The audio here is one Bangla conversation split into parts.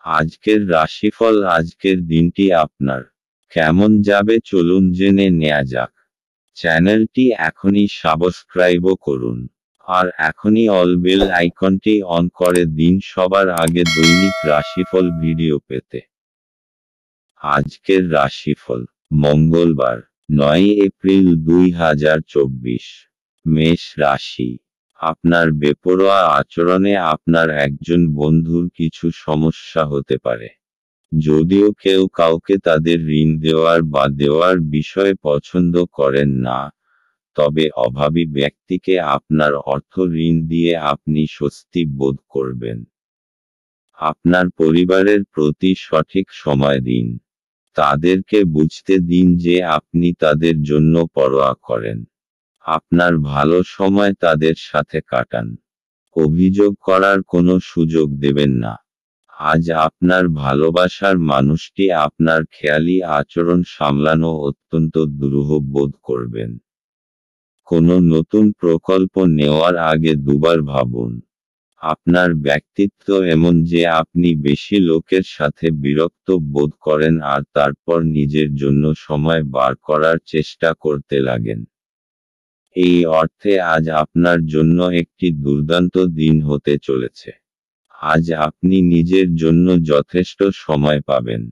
আজকের রাশিফল। আজকের দিনটি আপনার কেমন যাবে চলুন জেনে নেওয়া যাক। চ্যানেলটি এখনই সাবস্ক্রাইব করুন আর এখনই অল বেল আইকনটি অন করে দিন সবার আগে দৈনিক রাশিফল ভিডিও পেতে। আজকের রাশিফল মঙ্গলবার 9 এপ্রিল 2024। মেষ রাশি। আপনার বেপরোয়া আচরণে আপনার একজন বন্ধুর কিছু সমস্যা হতে পারে। যদিও কেউ কাউকে তাদের ঋণ দেওয়ার বা দেওয়ার বিষয়ে পছন্দ করেন না, তবে অভাবী ব্যক্তিকে আপনার অর্থ ঋণ দিয়ে আপনি স্বস্তি বোধ করবেন। আপনার পরিবারের প্রতি সঠিক সময় দিন। তাদেরকে বুঝতে দিন যে আপনি তাদের জন্য পরোয়া করেন। আপনার ভালো সময় তাদের সাথে কাটান। অভিযোগ করার কোনো সুযোগ দেবেন না। আজ আপনার ভালোবাসার মানুষটি আপনার খেয়ালি আচরণ সামলানো অত্যন্ত দুরূহ বোধ করবেন। কোনো নতুন প্রকল্প নেওয়ার আগে দুবার ভাবুন। আপনার ব্যক্তিত্ব এমন যে আপনি বেশি লোকের সাথে বিরক্ত বোধ করেন আর তারপর নিজের জন্য সময় বার করার চেষ্টা করতে লাগেন। এই অর্থে আজ আপনার জন্য একটি দুর্দান্ত দিন হতে চলেছে। আজ আপনি নিজের জন্য যথেষ্ট সময় পাবেন।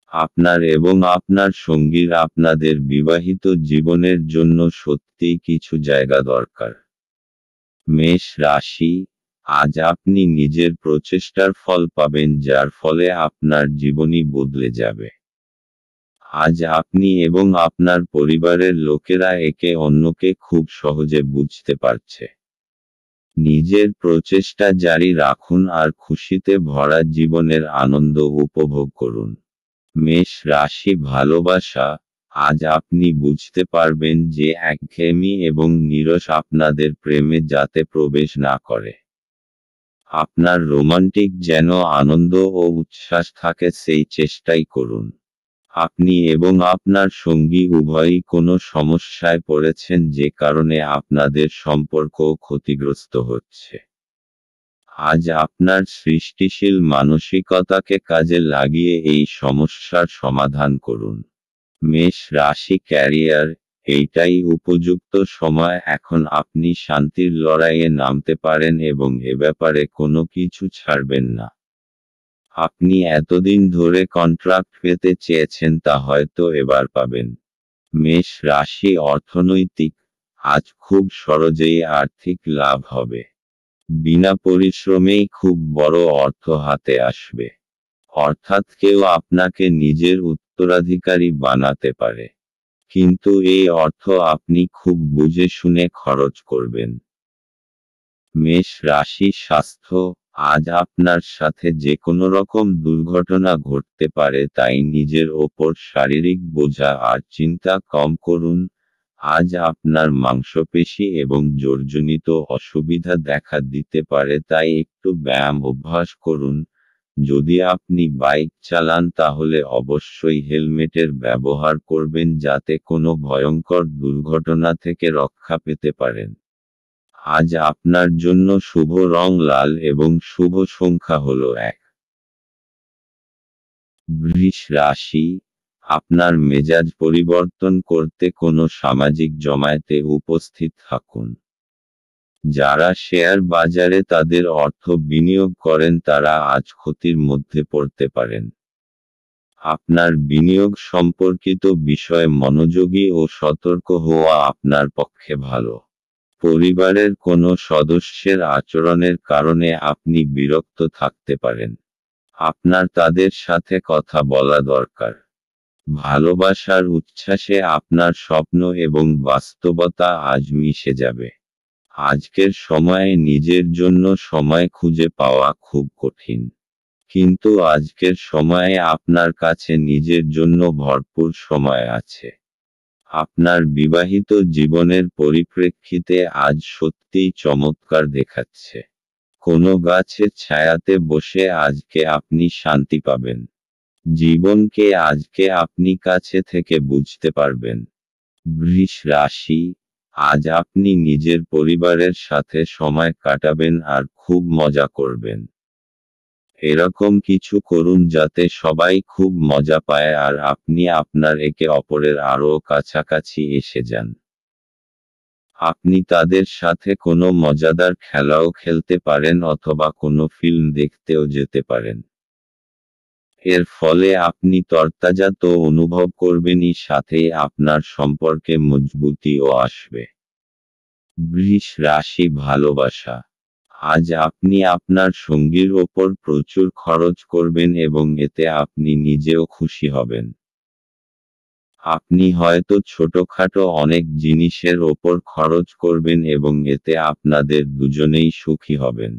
আপনার এবং আপনার সঙ্গীর আপনাদের বিবাহিত জীবনের জন্য সত্যিই কিছু জায়গা দরকার। মেষ রাশি। আজ আপনি নিজের প্রচেষ্টার ফল পাবেন, যার ফলে আপনার জীবনই বদলে যাবে। আজ আপনি এবং আপনার পরিবারের লোকেরা একে অন্যকে খুব সহজে বুঝতে পারছে। নিজের প্রচেষ্টা জারি রাখুন আর খুশিতে ভরা জীবনের আনন্দ উপভোগ করুন। মেষ রাশি। ভালোবাসা। আজ আপনি বুঝতে পারবেন যে একঘেয়েমি এবং নিরাশ আপনাদের প্রেমে যাতে প্রবেশ না করে। আপনার রোমান্টিক যেন আনন্দ ও উচ্ছ্বাস থাকে সেই চেষ্টাই করুন। আপনি এবং আপনার সঙ্গী উভয়ই কোনো সমস্যায় পড়েছেন যে কারণে আপনাদের সম্পর্কও ক্ষতিগ্রস্ত হচ্ছে। আজ আপনার সৃষ্টিশীল মানসিকতাকে কাজে লাগিয়ে এই সমস্যার সমাধান করুন। মেষ রাশি। ক্যারিয়ার। এইটাই উপযুক্ত সময়। এখন আপনি শান্তির লড়াইয়ে নামতে পারেন এবং এ ব্যাপারে কোনো কিছু ছাড়বেন না। আপনি এতদিন ধরে কন্ট্রাক্ট পেতে চেয়েছেন তা হয়তো এবার পাবেন। মেষ রাশি। অর্থনৈতিক। আজ খুব সহজেই আর্থিক লাভ হবে। বিনা পরিশ্রমেই খুব বড় অর্থ হাতে আসবে। অর্থাৎ কেউ আপনাকে নিজের উত্তরাধিকারী বানাতে পারে। কিন্তু এই অর্থ আপনি খুব বুঝে শুনে খরচ করবেন। মেষ রাশি। স্বাস্থ্য। আজ আপনার সাথে যে কোনো রকম দুর্ঘটনা ঘটতে পারে, তাই নিজের ওপর শারীরিক বোঝা আর চিন্তা কম করুন। আজ আপনার মাংসপেশি এবং জোড়জনিত অসুবিধা দেখা দিতে পারে, তাই একটু ব্যায়াম অভ্যাস করুন। যদি আপনি বাইক চালান তাহলে অবশ্যই হেলমেটের ব্যবহার করবেন যাতে কোনো ভয়ঙ্কর দুর্ঘটনা থেকে রক্ষা পেতে পারেন। আজ আপনার জন্য শুভ রং লাল এবং শুভ সংখ্যা হলো 1। বৃষ রাশি। আপনার মেজাজ পরিবর্তন করতে কোনো সামাজিক জমায়েতে উপস্থিত থাকুন। যারা শেয়ার বাজারে তাদের অর্থ বিনিয়োগ করেন তারা আজ ক্ষতির মধ্যে পড়তে পারেন। আপনার বিনিয়োগ সম্পর্কিত বিষয়ে মনোযোগী ও সতর্ক হওয়া আপনার পক্ষে ভালো। পরিবারের কোনো সদস্যের আচরণের কারণে আপনি বিরক্ত থাকতে পারেন। আপনার তাদের সাথে কথা বলা দরকার। ভালোবাসার উচ্ছ্বাসে আপনার স্বপ্ন এবং বাস্তবতা আজ মিশে যাবে। আজকের সময়ে নিজের জন্য সময় খুঁজে পাওয়া খুব কঠিন। কিন্তু আজকের সময়ে আপনার কাছে নিজের জন্য ভরপুর সময় আছে। আপনার বিবাহিত জীবনের পরিপ্রেক্ষিতে আজ সত্যিই চমৎকার দেখাচ্ছে। কোনো গাছের ছায়াতে বসে আজকে আপনি শান্তি পাবেন। জীবনকে আজকে আপনি কাছে থেকে বুঝতে পারবেন। বৃষ রাশি। আজ আপনি নিজের পরিবারের সাথে সময় কাটাবেন আর খুব মজা করবেন। এরকম কিছু করুন যাতে সবাই খুব মজা পায় আর আপনি আপনার একে অপরের আরও কাছাকাছি এসে যান। আপনি তাদের সাথে কোনো মজাদার খেলাও খেলতে পারেন অথবা কোনো ফিল্ম দেখতেও যেতে পারেন। এর ফলে আপনি তরতাজা তো অনুভব করবেনই, সাথেই আপনার সম্পর্কে মজবুতিও আসবে। বৃষ রাশি, ভালোবাসা। আজ আপনি আপনার সঙ্গীর ওপর প্রচুর খরচ করবেন এবং এতে আপনি নিজেও খুশি হবেন। আপনি হয়তো ছোটখাটো অনেক জিনিসের ওপর খরচ করবেন এবং এতে আপনাদের দুজনেই সুখী হবেন।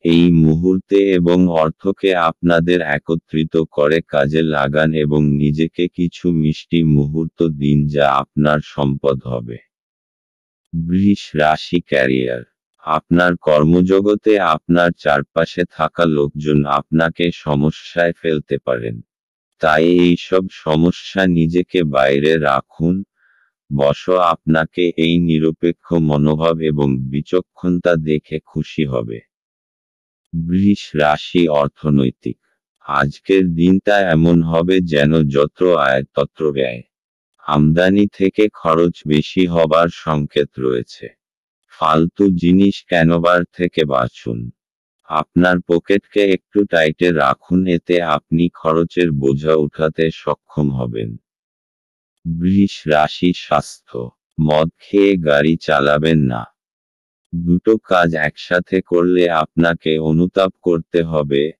এই মুহূর্তে এবং অর্থকে আপনাদের একত্রিত করে কাজে লাগান এবং নিজেকে কিছু মিষ্টি মুহূর্ত দিন যা আপনার সম্পদ হবে। বৃষ রাশি, ক্যারিয়ার। আপনার কর্মজগতে আপনার চারপাশে থাকা লোকজন আপনাকে সমস্যায় ফেলতে পারেন। তাই এইসব সমস্যা নিজেকে বাইরে রাখুন। আপনাকে এই নিরপেক্ষ মনোভাব এবং বিচক্ষণতা দেখে খুশি হবে। বৃষ রাশি, অর্থনৈতিক। আজকের দিনটা এমন হবে যেন যত আয় তত ব্যয়। আমদানি থেকে খরচ বেশি হবার সংকেত রয়েছে। ফালতু জিনিস কেনবার থেকে বাঁচুন। আপনার পকেটকে একটু টাইটে রাখুন, এতে আপনি খরচের বোঝা উঠাতে সক্ষম হবেন। বৃষ রাশি, স্বাস্থ্য। মদ খেয়ে গাড়ি চালাবেন না। দুটো কাজ একসাথে করলে আপনাকে অনুতাপ করতে হবে।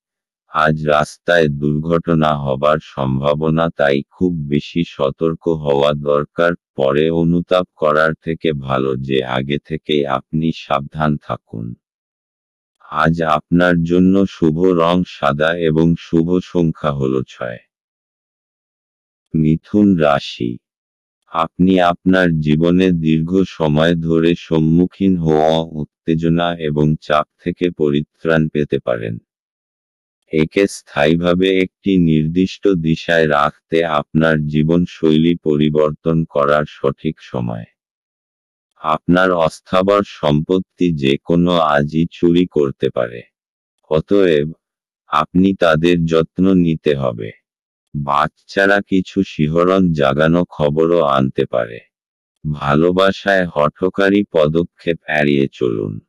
আজ রাস্তায় দুর্ঘটনা হবার সম্ভাবনা, তাই খুব বেশি সতর্ক হওয়া দরকার। পরে অনুতাপ করার থেকে ভালো যে আগে থেকেই আপনি সাবধান থাকুন। আজ আপনার জন্য শুভ রং সাদা এবং শুভ সংখ্যা হলো 6। মিথুন রাশি। আপনি আপনার জীবনে দীর্ঘ সময় ধরে সম্মুখীন হওয়া উত্তেজনা এবং চাপ থেকে পরিত্রাণ পেতে পারেন। একে স্থায়ীভাবে একটি নির্দিষ্ট দিশায় রাখতে আপনার জীবনশৈলী পরিবর্তন করার সঠিক সময়। আপনার অস্থাবর সম্পত্তি যে কোনো আজই চুরি করতে পারে। অতএব আপনি তাদের যত্ন নিতে হবে। বাচ্চারা কিছু শিহরণ জাগানো খবরও আনতে পারে। ভালোবাসায় হঠকারী পদক্ষেপ এড়িয়ে চলুন।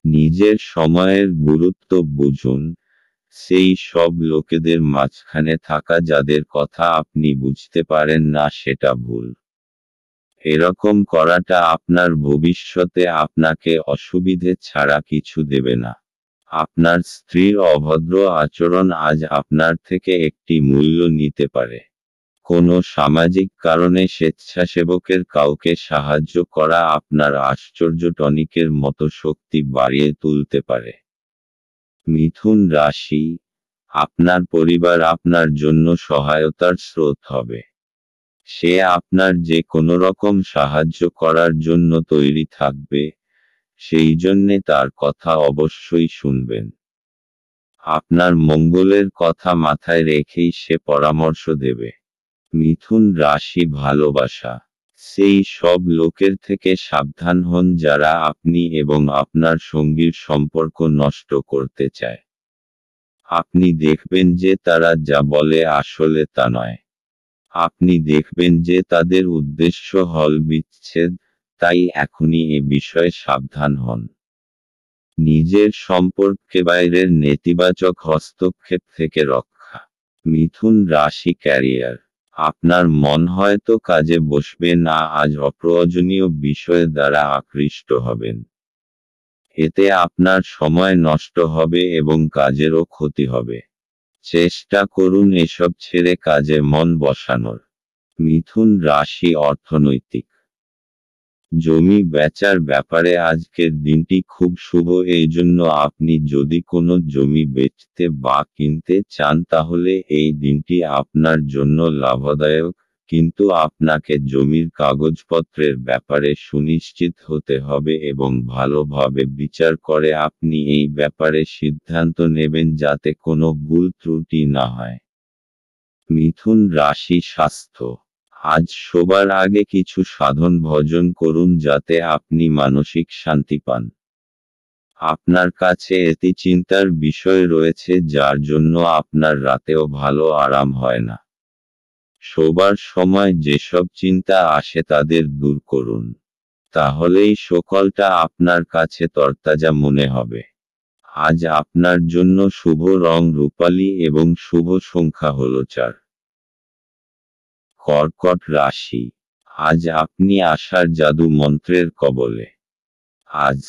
নিজের সময়ের গুরুত্ব বুঝুন। সেই সব লোকেদের মাঝখানে থাকা যাদের কথা আপনি বুঝতে পারেন না সেটা ভুল। এরকম করাটা আপনার ভবিষ্যতে আপনাকে অসুবিধে ছাড়া কিছু দেবে না। আপনার স্ত্রীর অভদ্র আচরণ আজ আপনার থেকে একটি মূল্য নিতে পারে। কোনো সামাজিক কারণে স্বেচ্ছাসেবকের কাউকে সাহায্য করা আপনার আশ্চর্য টনিকের মতো শক্তি বাড়িয়ে তুলতে পারে। মিথুন রাশি। আপনার পরিবার আপনার জন্য সহায়তার স্রোত হবে। সে আপনার যে কোনো রকম সাহায্য করার জন্য তৈরি থাকবে, সেই জন্যে তার কথা অবশ্যই শুনবেন। আপনার মঙ্গলের কথা মাথায় রেখেই সে পরামর্শ দেবে। মিথুন রাশি, ভালোবাসা। সেই সব লোকের থেকে সাবধান হন যারা আপনি এবং আপনার সঙ্গীর সম্পর্ক নষ্ট করতে চায়। আপনি দেখবেন যে তারা যা বলে আসলে তা নয়। আপনি দেখবেন যে তাদের উদ্দেশ্য হল বিচ্ছেদ, তাই এখনই এ বিষয়ে সাবধান হন। নিজের সম্পর্কে বাইরের নেতিবাচক হস্তক্ষেপ থেকে রক্ষা। মিথুন রাশি, ক্যারিয়ার। আপনার মন হয়তো কাজে বসবে না, আজ অপ্রয়োজনীয় বিষয় দ্বারা আকৃষ্ট হবেন। এতে আপনার সময় নষ্ট হবে এবং কাজেরও ক্ষতি হবে। চেষ্টা করুন এসব ছেড়ে কাজে মন বসানোর। মিথুন রাশি, অর্থনৈতিক। জমি বেচার ব্যাপারে আজকের দিনটি খুব শুভ। এই জন্য আপনি যদি কোনো জমি বেচতে বা কিনতে চান তাহলে এই দিনটি আপনার জন্য লাভদায়ক, কিন্তু আপনাকে জমির কাগজপত্রের ব্যাপারে সুনিশ্চিত হতে হবে এবং ভালোভাবে বিচার করে আপনি এই ব্যাপারে সিদ্ধান্ত নেবেন যাতে কোনো ভুল ত্রুটি না হয়। মিথুন রাশি, স্বাস্থ্য। আজ শোবার আগে কিছু সাধন ভজন করুন যাতে আপনি মানসিক শান্তি পান। আপনার কাছে এটি চিন্তার বিষয় রয়েছে যার জন্য আপনার রাতেও ভালো আরাম হয় না। শোবার সময় যেসব চিন্তা আসে তাদের দূর করুন। তাহলেই সকালটা আপনার কাছে তরতাজা মনে হবে। আজ আপনার জন্য শুভ রং রূপালী এবং শুভ সংখ্যা হল 4। কর্কট রাশি। আজ আপনি আশার জাদু মন্ত্রের কবলে। আজ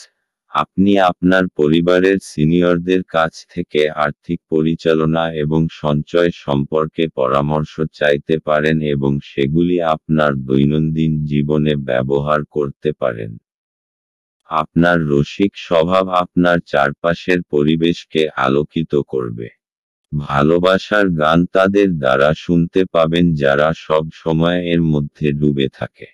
আপনি আপনার পরিবারের সিনিয়রদের কাছ থেকে আর্থিক পরিচালনা এবং সঞ্চয় সম্পর্কে পরামর্শ চাইতে পারেন এবং সেগুলি আপনার দৈনন্দিন জীবনে ব্যবহার করতে পারেন। আপনার রসিক স্বভাব আপনার চারপাশের পরিবেশকে আলোকিত করবে। ভালোবাসার গান তাদের দ্বারা শুনতে পাবেন যারা সব সময় এর মধ্যে ডুবে থাকে।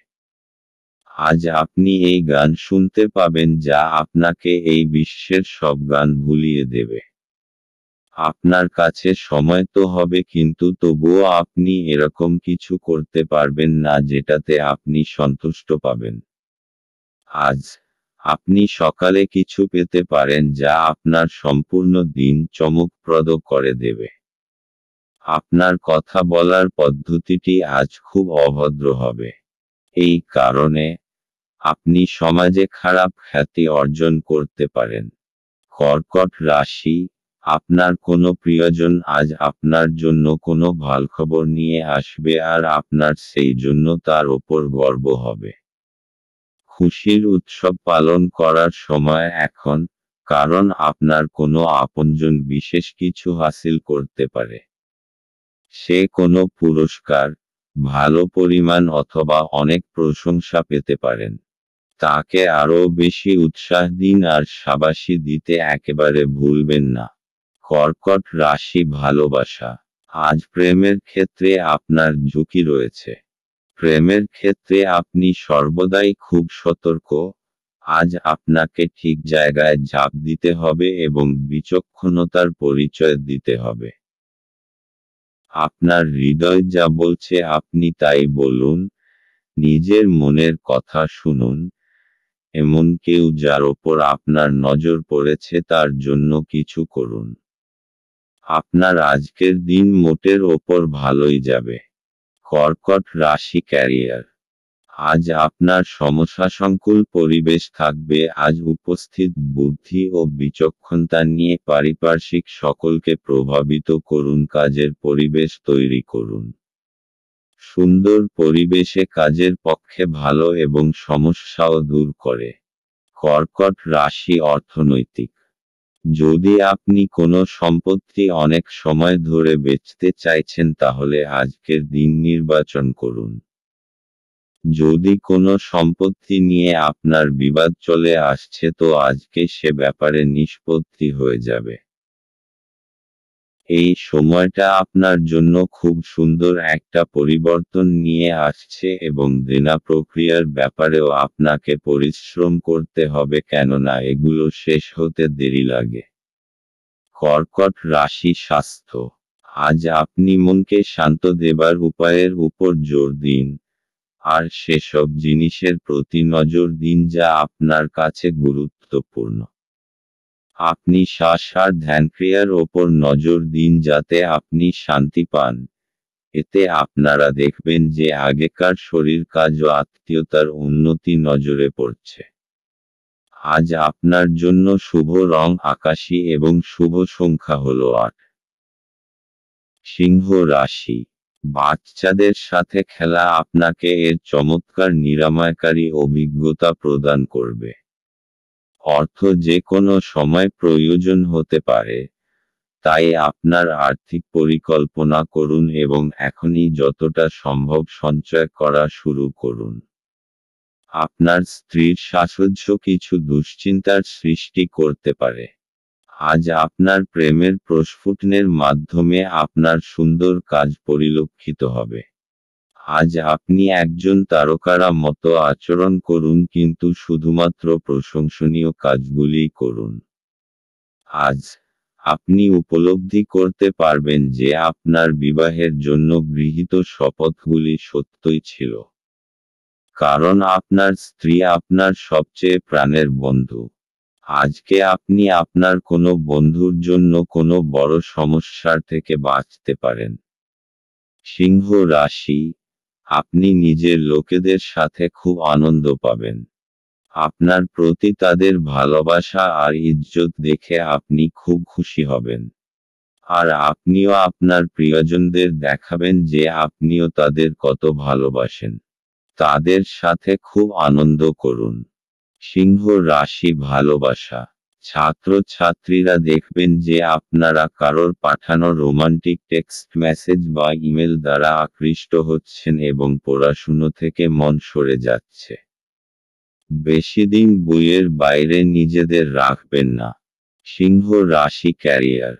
আজ আপনি এই গান শুনতে পাবেন যা আপনাকে এই বিশ্বের সব গান ভুলিয়ে দেবে। আপনার কাছে সময় তো হবে কিন্তু তবুও আপনি এরকম কিছু করতে পারবেন না যেটাতে আপনি সন্তুষ্ট পাবেন। আজ আপনি সকালে কিছু পেতে পারেন যা আপনার সম্পূর্ণ দিন চমকপ্রদ করে দেবে। আপনার কথা বলার পদ্ধতিটি আজ খুব অভদ্র হবে। এই কারণে আপনি সমাজে খারাপ খ্যাতি অর্জন করতে পারেন। কর্কট রাশি। আপনার কোনো প্রিয়জন আজ আপনার জন্য কোনো ভালখবর নিয়ে আসবে আর আপনার সেই জন্য তার ওপর গর্ব হবে। খুশির উৎসব পালন করার সময় এখন, কারণ আপনার কোনো আপনজন বিশেষ কিছু হাসিল করতে পারে। সে কোনো পুরস্কার, ভালো পরিমাণ অথবা অনেক প্রশংসা পেতে পারেন। তাকে আরও বেশি উৎসাহ দিন আর শাবাশি দিতে একেবারে ভুলবেন না। কর্কট রাশি ভালোবাসা। আজ প্রেমের ক্ষেত্রে আপনার ঝুঁকি রয়েছে। প্রেমের ক্ষেত্রে আপনি সর্বদাই খুব সতর্ক। আজ আপনাকে ঠিক জায়গায় ঝাঁপ দিতে হবে এবং বিচক্ষণতার পরিচয় দিতে হবে। আপনার হৃদয় যা বলছে আপনি তাই বলুন। নিজের মনের কথা শুনুন। এমন কেউ যার ওপর আপনার নজর পড়েছে তার জন্য কিছু করুন। আপনার আজকের দিন মোটের ওপর ভালোই যাবে। কর্কট রাশি ক্যারিয়ার। আজ আপনার সমস্যাসংকুল পরিবেশ থাকবে। আজ উপস্থিত বুদ্ধি ও বিচক্ষণতা নিয়ে পারিপার্শ্বিক সকলকে প্রভাবিত করুন। কাজের পরিবেশ তৈরি করুন। সুন্দর পরিবেশে কাজের পক্ষে ভালো এবং সমস্যাও দূর করে। কর্কট রাশি অর্থনৈতিক। যদি আপনি কোনো সম্পত্তি অনেক সময় ধরে বেচতে চাইছেন তাহলে আজকের দিন নির্বাচন করুন। যদি কোনো সম্পত্তি নিয়ে আপনার বিবাদ চলে আসছে তো আজকে সে ব্যাপারে নিষ্পত্তি হয়ে যাবে। এই সময়টা আপনার জন্য খুব সুন্দর একটা পরিবর্তন নিয়ে আসছে এবং দেনা প্রক্রিয়ার ব্যাপারেও আপনাকে পরিশ্রম করতে হবে কেননা এগুলো শেষ হতে দেরি লাগে। কর্কট রাশি স্বাস্থ্য। আজ আপনি মনকে শান্ত দেবার উপায়ের উপর জোর দিন। আর সেসব জিনিসের প্রতি নজর দিন যা আপনার কাছে গুরুত্বপূর্ণ। আপনি শ্বাস আর ধ্যানক্রিয়ার ওপর নজর দিন যাতে আপনি শান্তি পান। এতে আপনারা দেখবেন যে আগেকার শরীর কাজ ও আত্মীয়তার উন্নতি নজরে পড়ছে। আজ আপনার জন্য শুভ রং আকাশী এবং শুভ সংখ্যা হল 8। সিংহ রাশি। বাচ্চাদের সাথে খেলা আপনাকে এর চমৎকার নিরাময়কারী অভিজ্ঞতা প্রদান করবে। অর্থ যে কোনো সময় প্রয়োজন হতে পারে, তাই আপনার আর্থিক পরিকল্পনা করুন এবং এখনই যতটা সম্ভব সঞ্চয় করা শুরু করুন। আপনার স্ত্রীর সাহচর্য কিছু দুশ্চিন্তার সৃষ্টি করতে পারে। আজ আপনার প্রেমের প্রস্ফুটনের মাধ্যমে আপনার সুন্দর কাজ পরিলক্ষিত হবে। আজ আপনি একজন তারকারা মতো আচরণ করুন কিন্তু শুধুমাত্র প্রশংসনীয় কাজগুলিই করুন। আজ আপনি উপলব্ধি করতে পারবেন যে আপনার বিবাহের জন্য গৃহীত শপথগুলি সত্যই ছিল। কারণ আপনার স্ত্রী আপনার সবচেয়ে প্রাণের বন্ধু। আজকে আপনি আপনার কোনো বন্ধুর জন্য কোনো বড় সমস্যার থেকে বাঁচতে পারেন। সিংহ রাশি, আপনি নিজের লোকেদের সাথে খুব আনন্দ পাবেন। আপনার প্রতি তাদের ভালোবাসা আর ইজ্জত দেখে আপনি খুব খুশি হবেন। আর আপনিও আপনার প্রিয়জনদের দেখাবেন যে আপনিও তাদের কত ভালোবাসেন। তাদের সাথে খুব আনন্দ করুন। সিংহ রাশি ভালোবাসা, ছাত্রছাত্রীরা দেখবেন যে আপনারা কারোর পাঠানো রোমান্টিক টেক্সট মেসেজ বা ইমেল দ্বারা আকৃষ্ট হচ্ছেন এবং পড়াশুনো থেকে মন সরে যাচ্ছে। বেশিদিন বইয়ের বাইরে নিজেদের রাখবেন না। সিংহ রাশি ক্যারিয়ার,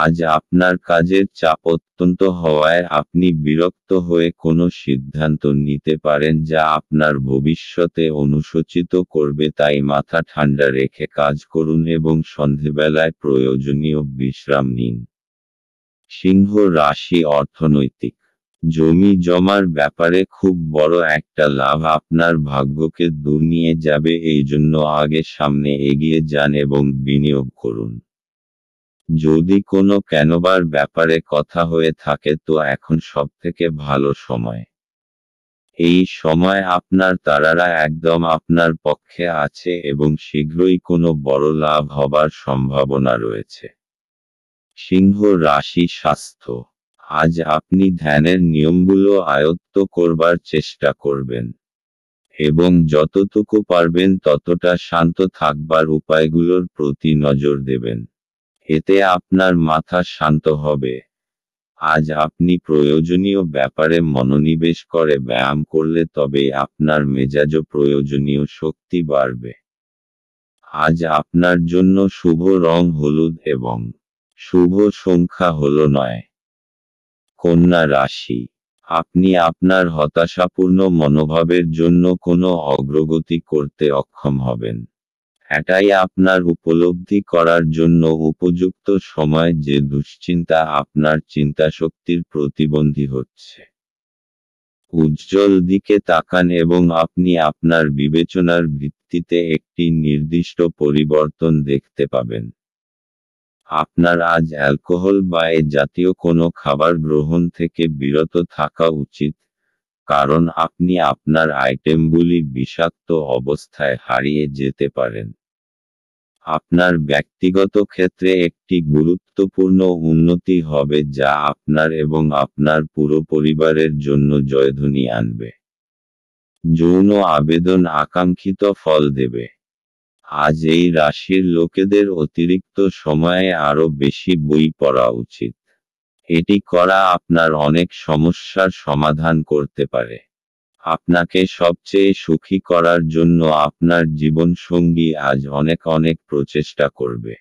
আজ আপনার কাজের চাপ অত্যন্ত হওয়ায় আপনি বিরক্ত হয়ে কোনো সিদ্ধান্ত নিতে পারেন যা আপনার ভবিষ্যতে অনুশোচিত করবে, তাই মাথা ঠান্ডা রেখে কাজ করুন এবং সন্ধেবেলায় প্রয়োজনীয় বিশ্রাম নিন। সিংহ রাশি অর্থনৈতিক, জমি জমার ব্যাপারে খুব বড় একটা লাভ আপনার ভাগ্যকে দূর নিয়ে যাবে, এই জন্য আগে সামনে এগিয়ে যান এবং বিনিয়োগ করুন। যদি কোনো কেনবার ব্যাপারে কথা হয়ে থাকে তো এখন সবথেকে ভালো সময়। এই সময় আপনার তারারা একদম আপনার পক্ষে আছে এবং শীঘ্রই কোনো বড় লাভ হবার সম্ভাবনা রয়েছে। সিংহ রাশি স্বাস্থ্য, আজ আপনি ধ্যানের নিয়মগুলো আয়ত্ত করবার চেষ্টা করবেন এবং যতটুকু পারবেন ততটা শান্ত থাকবার উপায়গুলোর প্রতি নজর দেবেন। এতে আপনার মাথা শান্ত হবে। আজ আপনি প্রয়োজনীয় ব্যাপারে মনোনিবেশ করে ব্যায়াম করলে তবেই আপনার মেজাজও প্রয়োজনীয় শক্তি বাড়বে। আজ আপনার জন্য শুভ রং হলুদ এবং শুভ সংখ্যা হলো 9। কন্যা রাশি, আপনি আপনার হতাশাপূর্ণ মনোভাবের জন্য কোনো অগ্রগতি করতে অক্ষম হবেন। এটাই আপনার উপলব্ধি করার জন্য উপযুক্ত সময় যে দুশ্চিন্তা আপনার চিন্তাশক্তির প্রতিবন্ধী হচ্ছে। উজ্জ্বল দিকে তাকান এবং আপনি আপনার বিবেচনার ভিত্তিতে একটি নির্দিষ্ট পরিবর্তন দেখতে পাবেন। আপনার আজ অ্যালকোহল বা এ জাতীয় কোনো খাবার গ্রহণ থেকে বিরত থাকা উচিত, কারণ আপনি আপনার আইটেমগুলি বিষাক্ত অবস্থায় হারিয়ে যেতে পারেন। আপনার ব্যক্তিগত ক্ষেত্রে একটি গুরুত্বপূর্ণ উন্নতি হবে যা আপনার এবং আপনার পুরো পরিবারের জন্য জয়ধ্বনি আনবে। যৌন আবেদন আকাঙ্ক্ষিত ফল দেবে। আজ এই রাশির লোকেদের অতিরিক্ত সময়ে আরও বেশি বই পড়া উচিত। এটি করা আপনার অনেক সমস্যার সমাধান করতে পারে। আপনাকে সবচেয়ে সুখী করার জন্য আপনার জীবনসঙ্গী আজ অনেক অনেক প্রচেষ্টা করবে।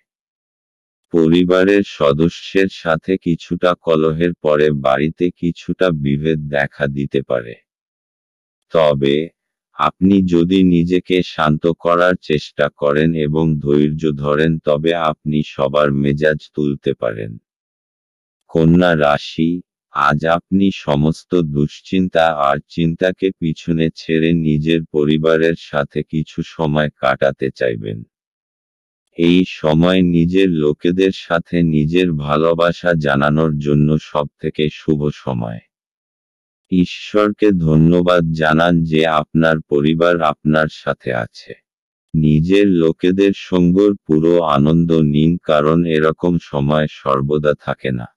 পরিবারের সদস্যের সাথে কিছুটা কলহের পরে বাড়িতে কিছুটা বিভেদ দেখা দিতে পারে। তবে আপনি যদি নিজেকে শান্ত করার চেষ্টা করেন এবং ধৈর্য ধরেন তবে আপনি সবার মেজাজ তুলতে পারেন। কন্যা রাশি, আজ আপনি সমস্ত দুশ্চিন্তা আর চিন্তাকে পিছনে ছেড়ে নিজের পরিবারের সাথে কিছু সময় কাটাতে চাইবেন। এই সময় নিজের লোকেদের সাথে নিজের ভালোবাসা জানানোর জন্য সবথেকে শুভ সময়। ঈশ্বরকে ধন্যবাদ জানান যে আপনার পরিবার আপনার সাথে আছে। নিজের লোকেদের সঙ্গের পুরো আনন্দ নিন, কারণ এরকম সময় সর্বদা থাকে না।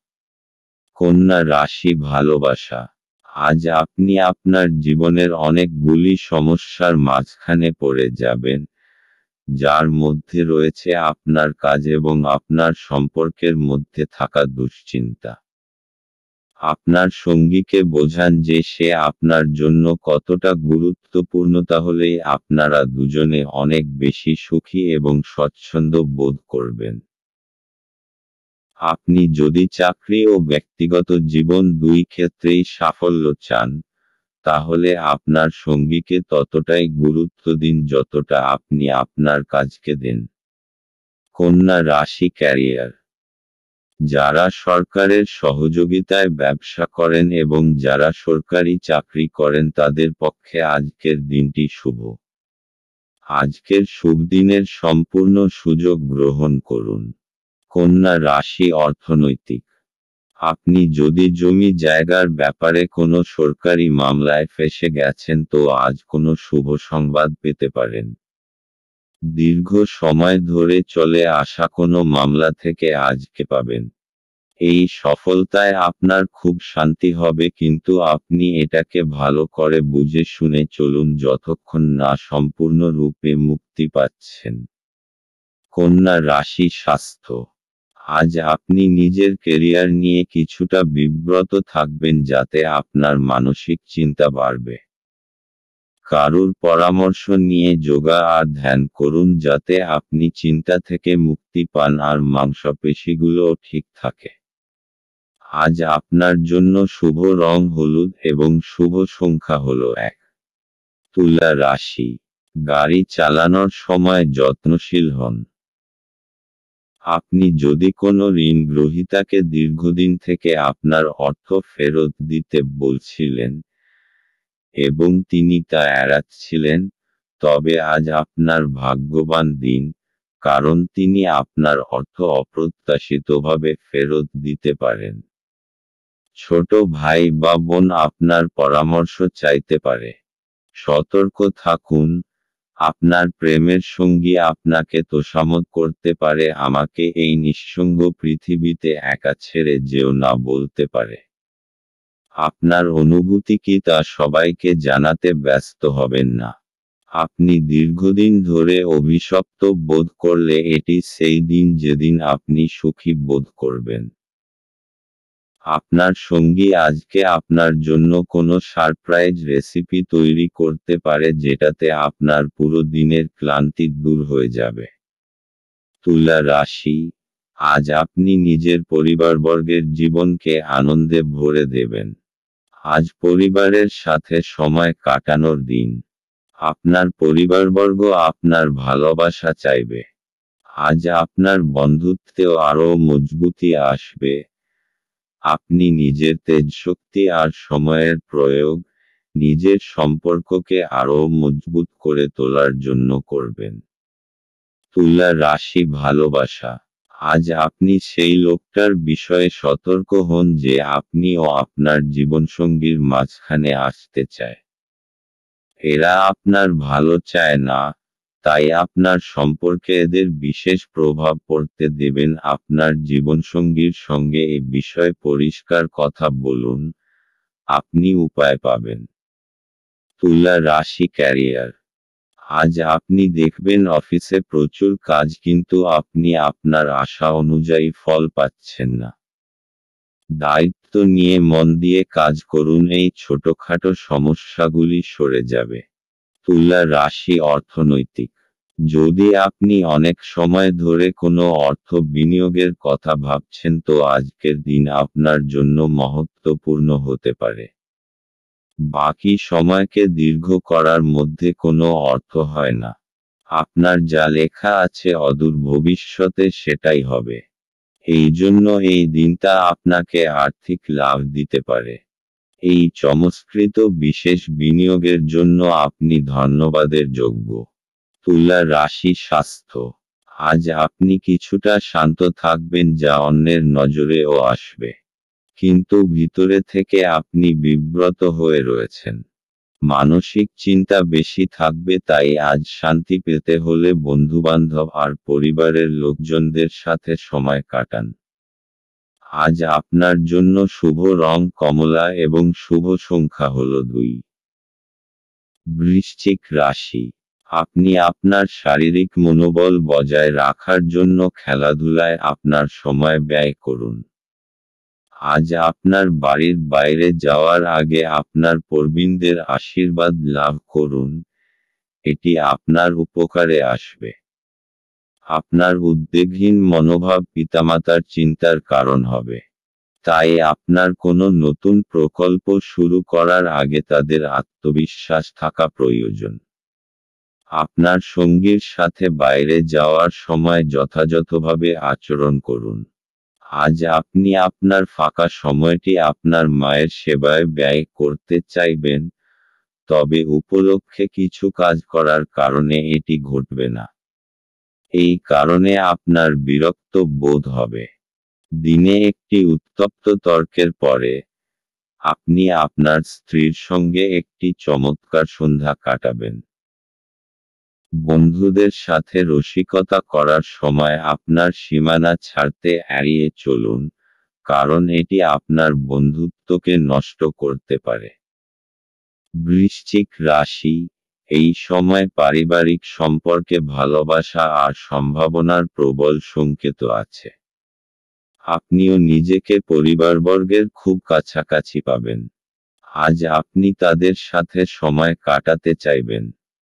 কন্যা রাশি ভালোবাসা, আজ আপনি আপনার জীবনের অনেকগুলি সমস্যার মাঝখানে পড়ে যাবেন, যার মধ্যে রয়েছে আপনার কাজ এবং আপনার সম্পর্কের মধ্যে থাকা দুশ্চিন্তা। আপনার সঙ্গীকে বোঝান যে সে আপনার জন্য কতটা গুরুত্বপূর্ণ, তাহলেই আপনারা দুজনে অনেক বেশি সুখী এবং স্বচ্ছন্দ বোধ করবেন। আপনি যদি চাকরি ও ব্যক্তিগত জীবন দুই ক্ষেত্রেই সাফল্য চান, তাহলে আপনার সঙ্গীকে ততটাই গুরুত্ব দিন যতটা আপনি আপনার কাজকে দেন। কন্যা রাশি ক্যারিয়ার, যারা সরকারের সহযোগিতায় ব্যবসা করেন এবং যারা সরকারি চাকরি করেন তাদের পক্ষে আজকের দিনটি শুভ। আজকের শুভ দিনের সম্পূর্ণ সুযোগ গ্রহণ করুন। কন্যা রাশি অর্থনৈতিক। আপনি যদি জমি জায়গার ব্যাপারে কোনো সরকারি মামলায় ফেঁসে গেছেন তো আজ কোনো শুভ সংবাদ পেতে পারেন। দীর্ঘ সময় ধরে চলে আসা কোনো মামলা থেকে আজকে পাবেন। এই সফলতায় আপনার খুব শান্তি হবে, কিন্তু আপনি এটাকে ভালো করে বুঝে শুনে চলুন যতক্ষণ না সম্পূর্ণরূপে মুক্তি পাচ্ছেন। কন্যা রাশি স্বাস্থ্য। আজ আপনি নিজের কেরিয়ার নিয়ে কিছুটা বিব্রত থাকবেন, যাতে আপনার মানসিক চিন্তা বাড়বে। কারুর পরামর্শ নিয়ে যোগা আর ধ্যান করুন যাতে আপনি চিন্তা থেকে মুক্তি পান আর মাংসপেশিগুলোও ঠিক থাকে। আজ আপনার জন্য শুভ রং হলুদ এবং শুভ সংখ্যা হলো 1। তুলা রাশি। গাড়ি চালানোর সময় যত্নশীল হন। আপনি যদি কোনো ঋণ গ্রহীতাকে দীর্ঘদিন থেকে আপনার অর্থ ফেরত দিতে বলছিলেন এবং তিনি তা এড়াচ্ছিলেন, তবে আজ আপনার ভাগ্যবান দিন, কারণ তিনি আপনার অর্থ অপ্রত্যাশিতভাবে ফেরত দিতে পারেন। ছোট ভাই বা বোন আপনার পরামর্শ চাইতে পারে। সতর্ক থাকুন, আপনার প্রেমের সঙ্গী আপনাকে তোষামোদ করতে পারে, আমাকে এই নিঃসঙ্গ পৃথিবীতে একা ছেড়ে যেও না বলতে পারে। আপনার অনুভূতি কি তা সবাইকে জানাতে ব্যস্ত হবেন না। আপনি দীর্ঘদিন ধরে অভিশপ্ত বোধ করলে এটি সেই দিন যেদিন আপনি সুখী বোধ করবেন। আপনার সঙ্গী আজকে আপনার জন্য কোনো সারপ্রাইজ রেসিপি তৈরি করতে পারে, যেটাতে আপনার পুরো দিনের ক্লান্তি দূর হয়ে যাবে। তুলা রাশি। আজ আপনি নিজের পরিবারবর্গের জীবনকে আনন্দে ভরে দেবেন। আজ পরিবারের সাথে সময় কাটানোর দিন। আপনার পরিবারবর্গ আপনার ভালোবাসা চাইবে। আজ আপনার বন্ধুত্বেও আরও মজবুতি আসবে। আপনি নিজের তেজশক্তি আর সময়ের প্রয়োগ নিজের সম্পর্ককে আরও মজবুত করে তোলার জন্য করবেন। তুলা রাশি ভালোবাসা। আজ আপনি সেই লোকটার বিষয়ে সতর্ক হন যে আপনি ও আপনার জীবনসঙ্গীর মাঝখানে আসতে চায়। এরা আপনার ভালো চায় না, তাই আপনার সম্পর্কে এদের বিশেষ প্রভাব পড়তে দেবেন। আপনার জীবনসঙ্গীর সঙ্গে এ বিষয়ে পরিষ্কার কথা বলুন, আপনি উপায় পাবেন। তুলা রাশি ক্যারিয়ার। আজ আপনি দেখবেন অফিসে প্রচুর কাজ, কিন্তু আপনি আপনার আশা অনুযায়ী ফল পাচ্ছেন না। দায়িত্ব নিয়ে মন দিয়ে কাজ করুন, এই ছোটখাটো সমস্যাগুলি সরে যাবে। তুলা রাশি অর্থনৈতিক। যদি আপনি অনেক সময় ধরে কোনো অর্থ বিনিয়োগের কথা ভাবছেন তো আজকের দিন আপনার জন্য মহত্বপূর্ণ হতে পারে। বাকি সময়কে দীর্ঘ করার মধ্যে কোনো অর্থ হয় না। আপনার যা লেখা আছে অদূর ভবিষ্যতে সেটাই হবে। এই জন্য এই দিনটা আপনাকে আর্থিক লাভ দিতে পারে। এই চমৎকৃত বিশেষ বিনিয়োগের জন্য আপনি ধন্যবাদের যোগ্য। তুলা রাশি স্বাস্থ্য। আজ আপনি কিছুটা শান্ত থাকবেন, যা অন্যের নজরেও আসবে। কিন্তু ভিতরে থেকে আপনি বিব্রত হয়ে রয়েছেন। মানসিক চিন্তা বেশি থাকবে, তাই আজ শান্তি পেতে হলে বন্ধুবান্ধব আর পরিবারের লোকজনদের সাথে সময় কাটান। আজ আপনার জন্য শুভ রং কমলা এবং শুভ সংখ্যা হলো 2। বৃশ্চিক রাশি। আপনি আপনার শারীরিক মনোবল বজায় রাখার জন্য খেলাধুলায় আপনার সময় ব্যয় করুন। আজ আপনার বাড়ির বাইরে যাওয়ার আগে আপনার প্রবীণদের আশীর্বাদ লাভ করুন, এটি আপনার উপকারে আসবে। আপনার উদ্বেগহীন মনোভাব পিতামাতার চিন্তার কারণ হবে। তাই আপনার কোনো নতুন প্রকল্প শুরু করার আগে তাদের আত্মবিশ্বাস থাকা প্রয়োজন। আপনার সঙ্গীর সাথে বাইরে যাওয়ার সময় যথাযথভাবে আচরণ করুন। আজ আপনি আপনার ফাঁকা সময়টি আপনার মায়ের সেবায় ব্যয় করতে চাইবেন, তবে উপলক্ষে কিছু কাজ করার কারণে এটি ঘটবে না। এই কারণে আপনার বিরক্ত বোধ হবে। দিনে একটি উত্তপ্ত তর্কের পরে আপনি আপনার স্ত্রীর সঙ্গে একটি চমৎকার সন্ধ্যা কাটাবেন। বন্ধুদের সাথে রসিকতা করার সময় আপনার সীমানা ছাড়তে এড়িয়ে চলুন, কারণ এটি আপনার বন্ধুত্বকে নষ্ট করতে পারে। বৃশ্চিক রাশি, এই সময় পারিবারিক সম্পর্কে ভালোবাসা আর সম্ভাবনার প্রবল সংকেত আছে। আপনিও নিজেকে পরিবারবর্গের খুব কাছাকাছি পাবেন। আজ আপনি তাদের সাথে সময় কাটাতে চাইবেন।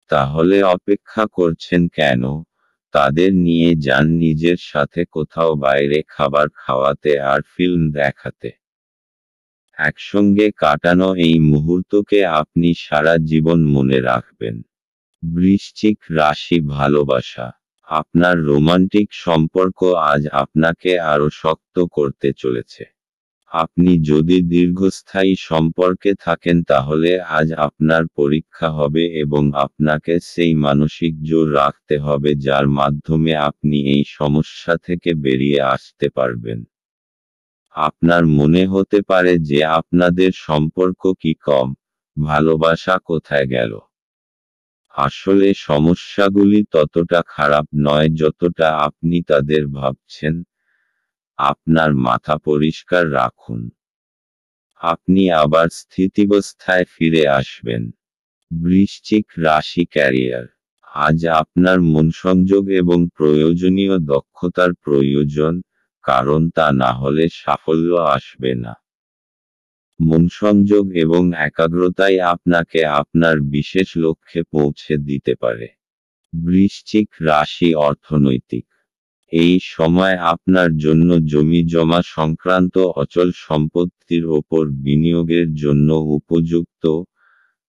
তাহলে অপেক্ষা করছেন কেন? তাদের নিয়ে যান নিজের সাথে কোথাও বাইরে খাবার খাওয়াতে আর ফিল্ম দেখাতে। একসঙ্গে কাটানো এই মুহূর্তকে আপনি সারা জীবন মনে রাখবেন। বৃশ্চিক রাশি, ভালোবাসা। আপনার রোমান্টিক সম্পর্ক আজ আপনাকে আরও শক্ত করতে চলেছে। আপনি যদি দীর্ঘস্থায়ী সম্পর্কে থাকেন তাহলে আজ আপনার পরীক্ষা হবে এবং আপনাকে সেই মানসিক জোর রাখতে হবে যার মাধ্যমে আপনি এই সমস্যা থেকে বেরিয়ে আসতে পারবেন। আপনার মনে হতে পারে যে আপনাদের সম্পর্ক কি কম, ভালোবাসা কোথায় গেল। আসলে সমস্যাগুলি ততটা খারাপ নয় যতটা আপনি তাদের ভাবছেন। আপনার মাথা পরিষ্কার রাখুন। আপনি আবার স্থিতিবস্থায় ফিরে আসবেন। বৃশ্চিক রাশি, ক্যারিয়ার। আজ আপনার মনসংযোগ এবং প্রয়োজনীয় দক্ষতার প্রয়োজন, কারণ তা না হলে সাফল্য আসবে না। মনসংযোগ এবং একাগ্রতাই আপনাকে আপনার বিশেষ লক্ষ্যে পৌঁছে দিতে পারে। বৃশ্চিক রাশি, অর্থনৈতিক। এই সময় আপনার জন্য জমি জমা সংক্রান্ত অচল সম্পত্তির ওপর বিনিয়োগের জন্য উপযুক্ত।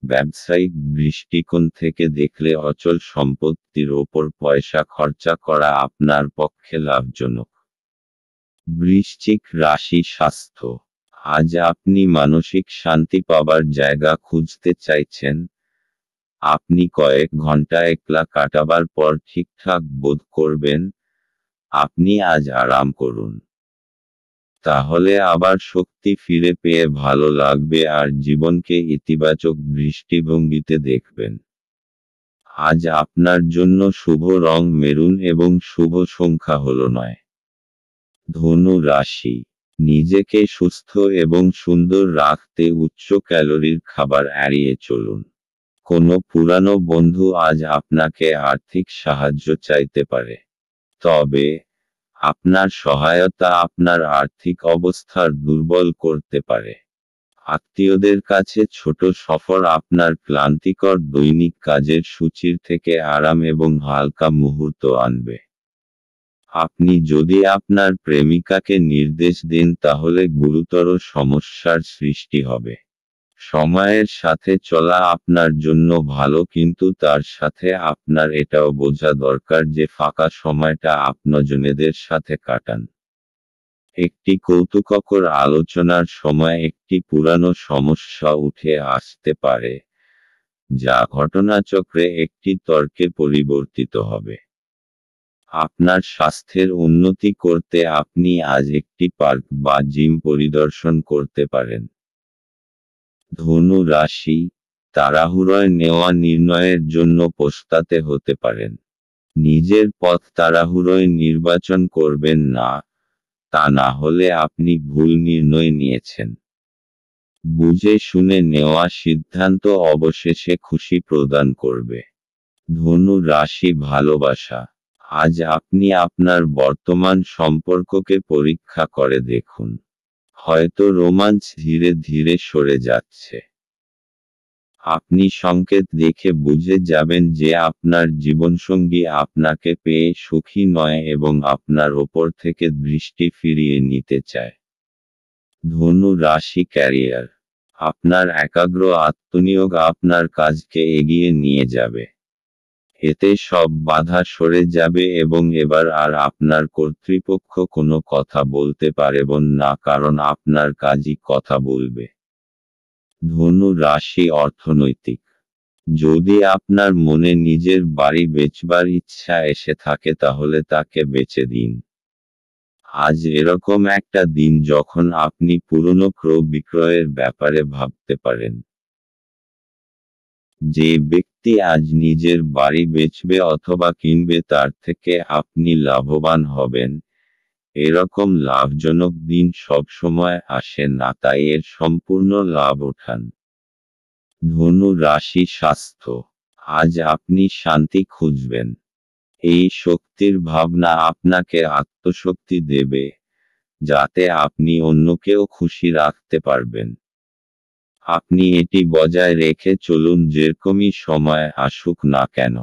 ব্যবসায়িক দৃষ্টিকোণ থেকে দেখলে অচল সম্পত্তির ওপর পয়সা খরচা করা আপনার পক্ষে লাভজনক। বৃশ্চিক রাশি, স্বাস্থ্য। আজ আপনি মানসিক শান্তি পাবার জায়গা খুঁজতে চাইছেন। আপনি কয়েক ঘন্টা একলা কাটাবার পর ঠিকঠাক বোধ করবেন। আপনি আজ আরাম করুন। তাহলে আবার শক্তি ফিরে পেয়ে ভালো লাগবে আর জীবনকে ইতিবাচক দৃষ্টিভঙ্গিতে দেখবেন। আজ আপনার জন্য শুভ রং মেরুন এবং শুভ সংখ্যা হল 9। ধনু রাশি, নিজেকে সুস্থ এবং সুন্দর রাখতে উচ্চ ক্যালোরির খাবার এড়িয়ে চলুন। কোনো পুরানো বন্ধু আজ আপনাকে আর্থিক সাহায্য চাইতে পারে। তবে আপনার সহায়তা আপনার আর্থিক অবস্থার দুর্বল করতে পারে। আত্মীয়দের কাছে ছোট সফর আপনার ক্লান্তিকর দৈনিক কাজের সূচির থেকে আরাম এবং হালকা মুহূর্ত আনবে। আপনি যদি আপনার প্রেমিকাকে নির্দেশ দেন তাহলে গুরুতর সমস্যার সৃষ্টি হবে। সময়ের সাথে চলা আপনার জন্য ভালো, কিন্তু তার সাথে আপনার এটাও বোঝা দরকার যে ফাঁকা সময়টা আপনজনেদের সাথে কাটান। একটি কৌতুককর আলোচনার সময় একটি পুরানো সমস্যা উঠে আসতে পারে, যা ঘটনাচক্রে একটি তর্কে পরিবর্তিত হবে। আপনার স্বাস্থ্যের উন্নতি করতে আপনি আজ একটি পার্ক বা জিম পরিদর্শন করতে পারেন। ধনু রাশি, তাড়াহুড়োয় নেওয়া নির্ণয়ের জন্য পস্তাতে হতে পারেন। নিজের পথ তাড়াহুড়োয় নির্বাচন করবেন না, তা না হলে আপনি ভুল নির্ণয় নিয়েছেন। বুঝে শুনে নেওয়া সিদ্ধান্ত অবশেষে খুশি প্রদান করবে। ধনু রাশি, ভালোবাসা। আজ আপনি আপনার বর্তমান সম্পর্ককে পরীক্ষা করে দেখুন। হয়তো রোমাঞ্চ ধীরে ধীরে সরে যাচ্ছে। আপনি সংকেত দেখে বুঝে যাবেন যে আপনার জীবনসঙ্গী আপনাকে পেয়ে সুখী নয় এবং আপনার ওপর থেকে দৃষ্টি ফিরিয়ে নিতে চায়। ধনু রাশি, ক্যারিয়ার। আপনার একাগ্র আত্মনিয়োগ আপনার কাজকে এগিয়ে নিয়ে যাবে। এতে সব বাধা সরে যাবে এবং এবার আর আপনার কর্তৃপক্ষ কোনো কথা বলতে পারবেন না, কারণ আপনার কাজই কথা বলবে। ধনু রাশি অর্থনৈতিক। যদি আপনার মনে নিজের বাড়ি বেচবার ইচ্ছা এসে থাকে তাহলে তাকে বেচে দিন। আজ এরকম একটা দিন যখন আপনি পুরনো ক্রয় বিক্রয়ের ব্যাপারে ভাবতে পারেন। যে ব্যক্তি আজ নিজের বাড়ি বেচবে অথবা কিনবে তার থেকে আপনি লাভবান হবেন। এরকম লাভজনক দিন সবসময় আসে না, তাই এর সম্পূর্ণ লাভ ওঠান। ধনু রাশি স্বাস্থ্য। আজ আপনি শান্তি খুঁজবেন। এই শক্তির ভাবনা আপনাকে আত্মশক্তি দেবে, যাতে আপনি অন্যকেও খুশি রাখতে পারবেন। আপনি এটি বজায় রেখে চলুন যেরকমই সময় আসুক না কেন।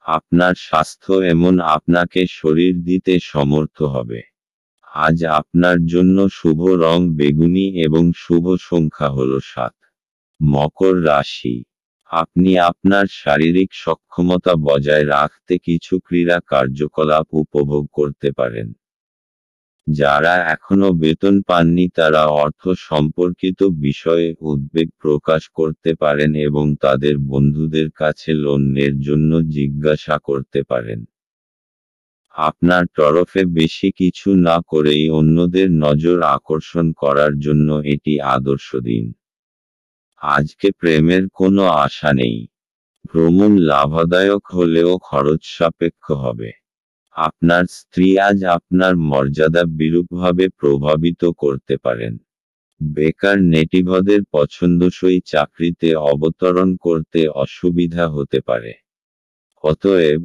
আপনার স্বাস্থ্য এমন আপনাকে শরীর দিতে সমর্থ হবে। আজ আপনার জন্য শুভ রং বেগুনি এবং শুভ সংখ্যা হল 7। মকর রাশি। আপনি আপনার শারীরিক সক্ষমতা বজায় রাখতে কিছু ক্রীড়া কার্যকলাপ উপভোগ করতে পারেন। যারা এখনো বেতন পাননি তারা অর্থ সম্পর্কিত বিষয়ে উদ্বেগ প্রকাশ করতে পারেন এবং তাদের বন্ধুদের কাছে লোনের জন্য জিজ্ঞাসা করতে পারেন। আপনার তরফে বেশি কিছু না করেই অন্যদের নজর আকর্ষণ করার জন্য এটি আদর্শ দিন। আজকে প্রেমের কোনো আশা নেই। ভ্রমণ লাভদায়ক হলেও খরচ সাপেক্ষ হবে। আপনার স্ত্রী আজ আপনার মর্যাদা বিরূপভাবে প্রভাবিত করতে পারেন। বেকার নেটিভদের পছন্দসই চাকরিতে অবতরণ করতে অসুবিধা হতে পারে। অতএব,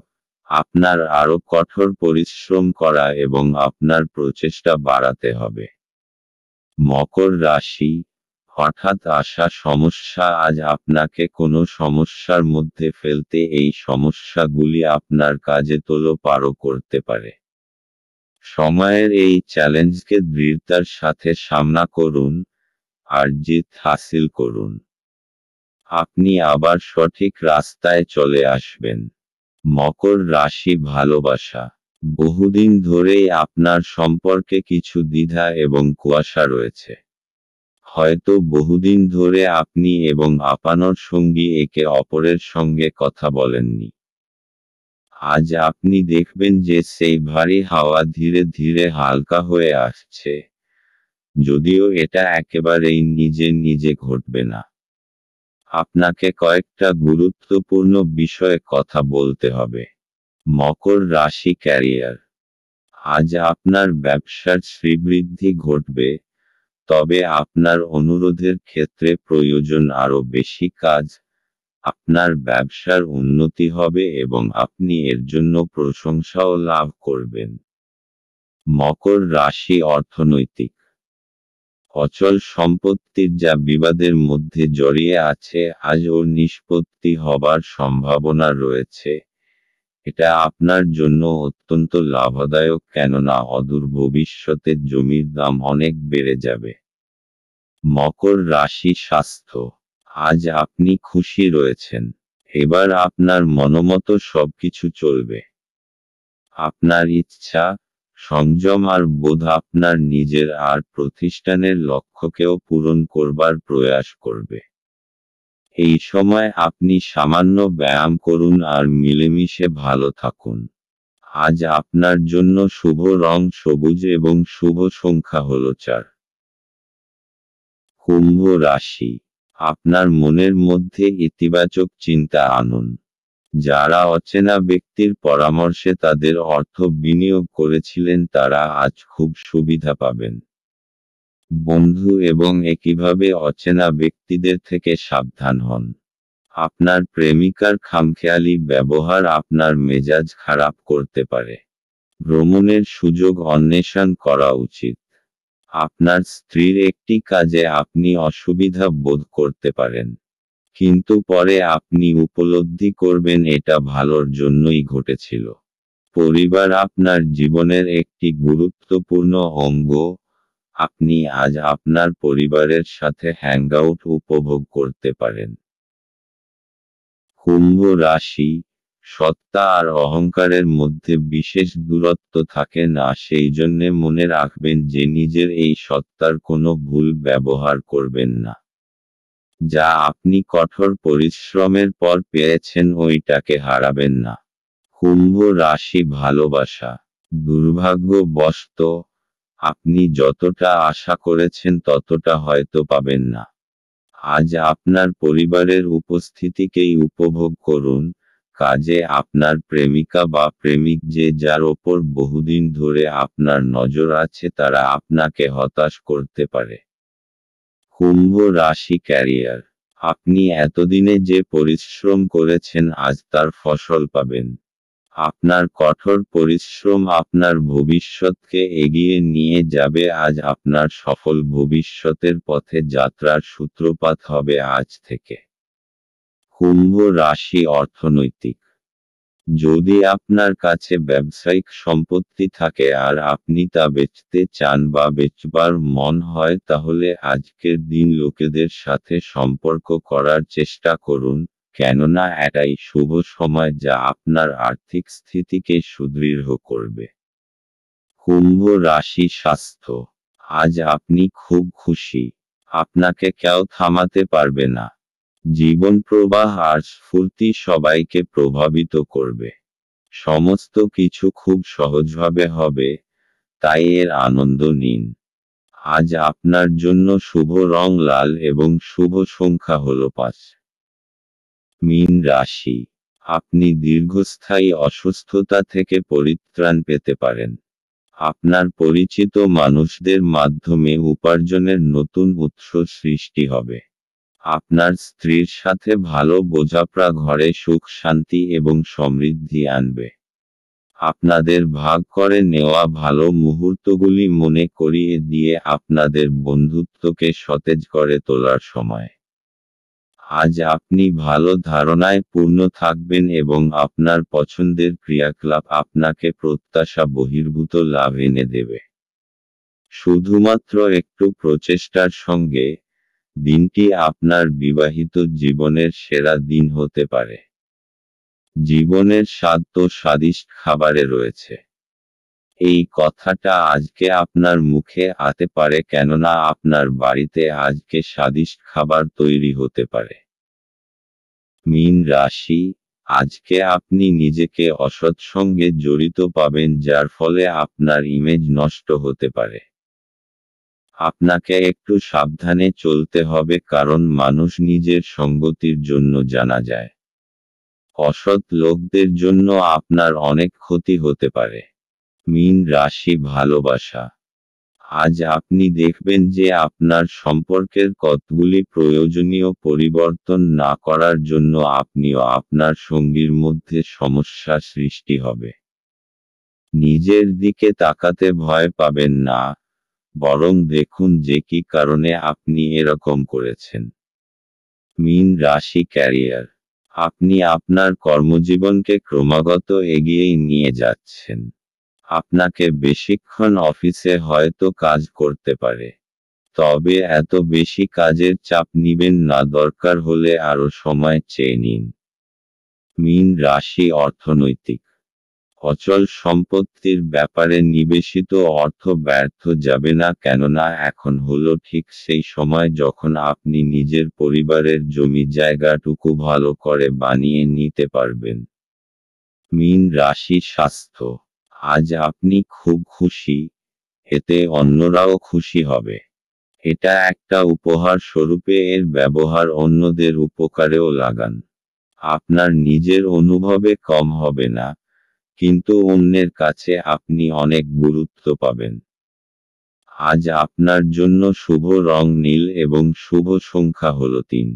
আপনার আরও কঠোর পরিশ্রম করা এবং আপনার প্রচেষ্টা বাড়াতে হবে। মকর রাশি। হঠাৎ আসা সমস্যা আজ আপনাকে কোনো সমস্যার মধ্যে ফেলতে এই সমস্যাগুলি আপনার কাজে তোলপাড় করতে পারে। সময়ের এই চ্যালেঞ্জকে দৃঢ়তার সাথে সামনা করুন, আর জিত হাসিল করুন। আপনি আবার সঠিক রাস্তায় চলে আসবেন। মকর রাশি ভালোবাসা। বহুদিন ধরেই আপনার সম্পর্কে কিছু দ্বিধা এবং কুয়াশা রয়েছে। হয়তো বহুদিন ধরে আপনি এবং আপনার সঙ্গী একে অপরের সঙ্গে কথা বলেননি। আজ আপনি দেখবেন যে সেই ভারী হাওয়া ধীরে ধীরে হালকা হয়ে আসছে, যদিও এটা একেবারেই নিজে নিজে ঘটবে না। আপনাকে কয়েকটা গুরুত্বপূর্ণ বিষয়ে কথা বলতে হবে। মকর রাশি ক্যারিয়ার। আজ আপনার ব্যবসার শ্রীবৃদ্ধি ঘটবে, তবে আপনার অনুরোধের ক্ষেত্রে প্রয়োজন আরও বেশি কাজ। আপনার ব্যবসার উন্নতি হবে এবং আপনি এর জন্য প্রশংসাও লাভ করবেন। মকর রাশি অর্থনৈতিক। অচল সম্পত্তির যা বিবাদের মধ্যে জড়িয়ে আছে আজ ওর নিষ্পত্তি হবার সম্ভাবনা রয়েছে। এটা আপনার জন্য অত্যন্ত লাভদায়ক, কেননা অদূর ভবিষ্যতে জমির দাম অনেক বেড়ে যাবে। মকর রাশি স্বাস্থ্য। আজ আপনি খুশি রয়েছেন। এবার আপনার মনোমতো সবকিছু চলবে। আপনার ইচ্ছা, সংযম আর বোধ আপনার নিজের আর প্রতিষ্ঠানের লক্ষ্যকেও পূরণ করবার প্রয়াস করবে। এই সময় আপনি সামান্য ব্যায়াম করুন আর মিলেমিশে ভালো থাকুন। আজ আপনার জন্য শুভ রং সবুজ এবং শুভ সংখ্যা হল 4। কুম্ভ রাশি। আপনার মনের মধ্যে ইতিবাচক চিন্তা আনুন। যারা অচেনা ব্যক্তির পরামর্শে তাদের অর্থ বিনিয়োগ করেছিলেন তারা আজ খুব সুবিধা পাবেন। বন্ধু এবং একইভাবে অচেনা ব্যক্তিদের থেকে সাবধান হন। আপনার প্রেমিকার খামখেয়ালি ব্যবহার আপনার মেজাজ খারাপ করতে পারে। ভ্রমণের সুযোগ অন্বেষণ করা উচিত। আপনার স্ত্রীর একটি কাজে আপনি অসুবিধা বোধ করতে পারেন, কিন্তু পরে আপনি উপলব্ধি করবেন এটা ভালোর জন্যই ঘটেছিল। পরিবার আপনার জীবনের একটি গুরুত্বপূর্ণ অঙ্গ। আপনি আজ আপনার পরিবারের সাথে হ্যাংআউট উপভোগ করতে পারেন। কুম্ভ রাশি। সত্তা আর অহংকারের মধ্যে বিশেষ দূরত্ব থাকে না, সেই জন্যে মনে রাখবেন যে নিজের এই সত্তার কোনো ভুল ব্যবহার করবেন না। যা আপনি কঠোর পরিশ্রমের পর পেয়েছেন ওইটাকে হারাবেন না। কুম্ভ রাশি ভালোবাসা। দুর্ভাগ্যবশত আপনি যতটা আশা করেছেন ততটা হয়তো পাবেন না। আজ আপনার পরিবারের উপস্থিতিকেই উপভোগ করুন। কাজে আপনার প্রেমিকা বা প্রেমিক যে যার ওপর বহুদিন ধরে আপনার নজর আছে তারা আপনাকে হতাশ করতে পারে। কুম্ভ রাশি ক্যারিয়ার। আপনি এতদিনে যে পরিশ্রম করেছেন আজ তার ফসল পাবেন। আপনার কঠোর পরিশ্রম আপনার ভবিষ্যৎকে এগিয়ে নিয়ে যাবে। আজ আপনার সফল ভবিষ্যতের পথে যাত্রার সূত্রপাত হবে আজ থেকে। কুম্ভ রাশি অর্থনৈতিক। যদি আপনার কাছে ব্যবসায়িক সম্পত্তি থাকে আর আপনি তা বেচতে চান বা বেচবার মন হয় তাহলে আজকের দিন লোকেদের সাথে সম্পর্ক করার চেষ্টা করুন, কেননা এটাই শুভ সময় যা আপনার আর্থিক স্থিতিকে সুদৃঢ় করবে। কুম্ভ রাশি স্বাস্থ্য। আজ আপনি খুব খুশি। আপনাকে কেউ থামাতে পারবে না। জীবন প্রবাহ আর স্ফূর্তি সবাইকে প্রভাবিত করবে। সমস্ত কিছু খুব সহজভাবে হবে, তাই এর আনন্দ নিন। আজ আপনার জন্য শুভ রং লাল এবং শুভ সংখ্যা হল 5। মীন রাশি। আপনি দীর্ঘস্থায়ী অসুস্থতা থেকে পরিত্রাণ পেতে পারেন। আপনার পরিচিত মানুষদের মাধ্যমে উপার্জনের নতুন উৎস সৃষ্টি হবে। আপনার স্ত্রীর সাথে ভালো বোঝাপড়া ঘরে সুখ শান্তি এবং সমৃদ্ধি আনবে। আপনাদের ভাগ করে নেওয়া ভালো মুহূর্তগুলি মনে করিয়ে দিয়ে আপনাদের বন্ধুত্বকে সতেজ করে তোলার সময়। আজ আপনি ভালো ধারণায় পূর্ণ থাকবেন এবং আপনার পছন্দের ক্রিয়াকলাপ আপনাকে প্রত্যাশা বহির্ভূত লাভ এনে দেবে। শুধুমাত্র একটু প্রচেষ্টার সঙ্গে দিনটি আপনার বিবাহিত জীবনের সেরা দিন হতে পারে। জীবনের স্বাদ তো স্বাদিষ্ট খাবারে রয়েছে। এই কথাটা আজকে আপনার মুখে আসতে পারে কেননা আপনার বাড়িতে আজকে স্বাদিষ্ট খাবার তৈরি হতে পারে। মীন রাশি। আজকে আপনি নিজেকে অসৎ সঙ্গে জড়িত পাবেন যার ফলে আপনার ইমেজ নষ্ট হতে পারে। আপনাকে একটু সাবধানে চলতে হবে কারণ মানুষ নিজের সঙ্গতির জন্য জানা যায়। অসৎ লোকদের জন্য আপনার অনেক ক্ষতি হতে পারে। মীন রাশি ভালোবাসা। আজ আপনি দেখবেন যে আপনার সম্পর্কের কতগুলি প্রয়োজনীয় পরিবর্তন না করার জন্য আপনিও আপনার সঙ্গীর মধ্যে সমস্যা সৃষ্টি হবে। নিজের দিকে তাকাতে ভয় পাবেন না, বরং দেখুন যে কি কারণে আপনি এরকম করেছেন। মীন রাশি ক্যারিয়ার। আপনি আপনার কর্মজীবনকে ক্রমাগত এগিয়ে নিয়ে যাচ্ছেন। আপনাকে বেশিক্ষণ অফিসে হয়তো কাজ করতে পারে, তবে এত বেশি কাজের চাপ নিবেন না, দরকার হলে আরো সময় চেয়ে নিন। মীন রাশি অর্থনৈতিক। অচল সম্পত্তির ব্যাপারে নিবেশিত অর্থ ব্যর্থ যাবে না কেননা এখন হলো ঠিক সেই সময় যখন আপনি নিজের পরিবারের জমি জায়গাটুকু ভালো করে বানিয়ে নিতে পারবেন। মীন রাশি স্বাস্থ্য। আজ আপনি খুব খুশি, এতে অন্যরাও খুশি হবে। এটা একটা উপহার স্বরূপে এর ব্যবহার অন্যদের উপকারেও লাগান। আপনার নিজের অনুভবে কম হবে না, কিন্তু অন্যের কাছে আপনি অনেক গুরুত্ব পাবেন। আজ আপনার জন্য শুভ রং নীল এবং শুভ সংখ্যা হল 3।